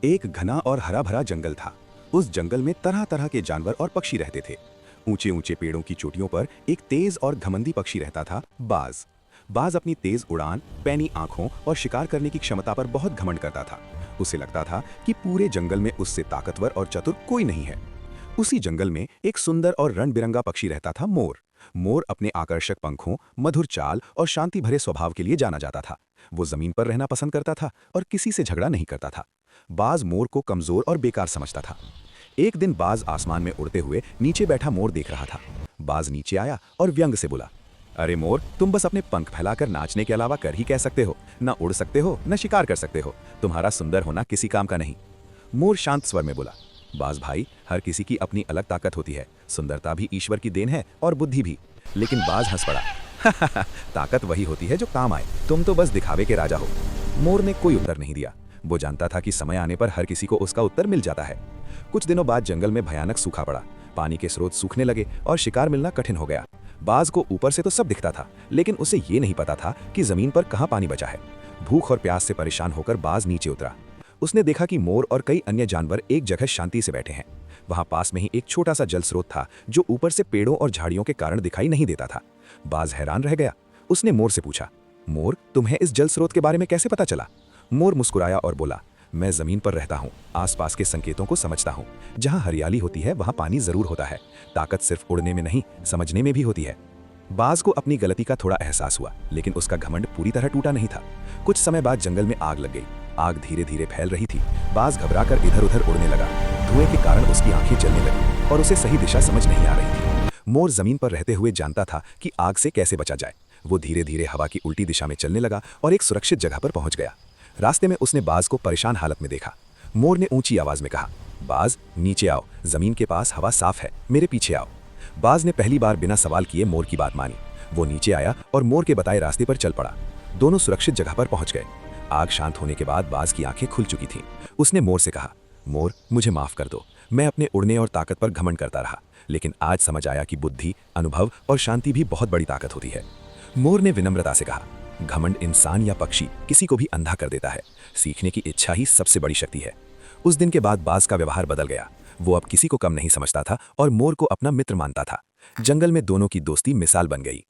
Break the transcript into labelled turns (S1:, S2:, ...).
S1: एक घना और हरा भरा जंगल था। उस जंगल में तरह तरह के जानवर और पक्षी रहते थे। ऊंचे ऊंचे पेड़ों की चोटियों पर एक तेज और घमंडी पक्षी रहता था, बाज। बाज अपनी तेज उड़ान, पैनी आंखों और शिकार करने की क्षमता पर बहुत घमंड करता था। उसे लगता था कि पूरे जंगल में उससे ताकतवर और चतुर कोई नहीं है। उसी जंगल में एक सुंदर और रंग बिरंगा पक्षी रहता था, मोर। मोर अपने आकर्षक पंखों, मधुर चाल और शांति भरे स्वभाव के लिए जाना जाता था। वो जमीन पर रहना पसंद करता था और किसी से झगड़ा नहीं करता था। बाज मोर को कमजोर और बेकार समझता था। एक दिन बाज आसमान में उड़ते हुए नीचे बैठा मोर देख रहा था। बाज नीचे आया और व्यंग से बोला, अरे मोर, तुम बस अपने पंख फैलाकर नाचने के अलावा कर ही कह सकते हो। न उड़ सकते हो, न शिकार कर सकते हो। तुम्हारा सुंदर होना किसी काम का नहीं। मोर शांत स्वर में बोला, बाज भाई, हर किसी की अपनी अलग ताकत होती है। सुंदरता भी ईश्वर की देन है और बुद्धि भी। लेकिन बाज हंस पड़ा, ताकत वही होती है जो काम आए। तुम तो बस दिखावे के राजा हो। मोर ने कोई उत्तर नहीं दिया। वो जानता था कि समय आने पर हर किसी को उसका उत्तर मिल जाता है। कुछ दिनों बाद जंगल में भयानक सूखा पड़ा। पानी के स्रोत सूखने लगे और शिकार मिलना कठिन हो गया। बाज को ऊपर से तो सब दिखता था, लेकिन उसे ये नहीं पता था कि जमीन पर कहाँ पानी बचा है। भूख और प्यास से परेशान होकर बाज नीचे उतरा। उसने देखा कि मोर और कई अन्य जानवर एक जगह शांति से बैठे हैं। वहां पास में ही एक छोटा सा जल स्रोत था, जो ऊपर से पेड़ों और झाड़ियों के कारण दिखाई नहीं देता था। बाज हैरान रह गया। उसने मोर से पूछा, मोर, तुम्हें इस जल स्रोत के बारे में कैसे पता चला? मोर मुस्कुराया और बोला, मैं जमीन पर रहता हूँ, आसपास के संकेतों को समझता हूँ। जहाँ हरियाली होती है वहाँ पानी जरूर होता है। ताकत सिर्फ उड़ने में नहीं, समझने में भी होती है। बाज को अपनी गलती का थोड़ा एहसास हुआ, लेकिन उसका घमंड पूरी तरह टूटा नहीं था। कुछ समय बाद जंगल में आग लग गई। आग धीरे धीरे फैल रही थी। बाज घबराकर इधर उधर उड़ने लगा। धुएं के कारण उसकी आंखें जलने लगी और उसे सही दिशा समझ नहीं आ रही थी। मोर जमीन पर रहते हुए जानता था कि आग से कैसे बचा जाए। वो धीरे धीरे हवा की उल्टी दिशा में चलने लगा और एक सुरक्षित जगह पर पहुंच गया। रास्ते में उसने बाज को परेशान हालत में देखा। मोर ने ऊंची आवाज में कहा, बाज, नीचे आओ, जमीन के पास हवा साफ है, मेरे पीछे आओ। बाज ने पहली बार बिना सवाल किए मोर की बात मानी। वो नीचे आया और मोर के बताए रास्ते पर चल पड़ा। दोनों सुरक्षित जगह पर पहुंच गए। आग शांत होने के बाद बाज की आंखें खुल चुकी थीं। उसने मोर से कहा, मोर, मुझे माफ कर दो। मैं अपने उड़ने और ताकत पर घमंड करता रहा, लेकिन आज समझ आया कि बुद्धि, अनुभव और शांति भी बहुत बड़ी ताकत होती है। मोर ने विनम्रता से कहा, घमंड इंसान या पक्षी किसी को भी अंधा कर देता है। सीखने की इच्छा ही सबसे बड़ी शक्ति है। उस दिन के बाद बाज का व्यवहार बदल गया। वो अब किसी को कम नहीं समझता था और मोर को अपना मित्र मानता था। जंगल में दोनों की दोस्ती मिसाल बन गई।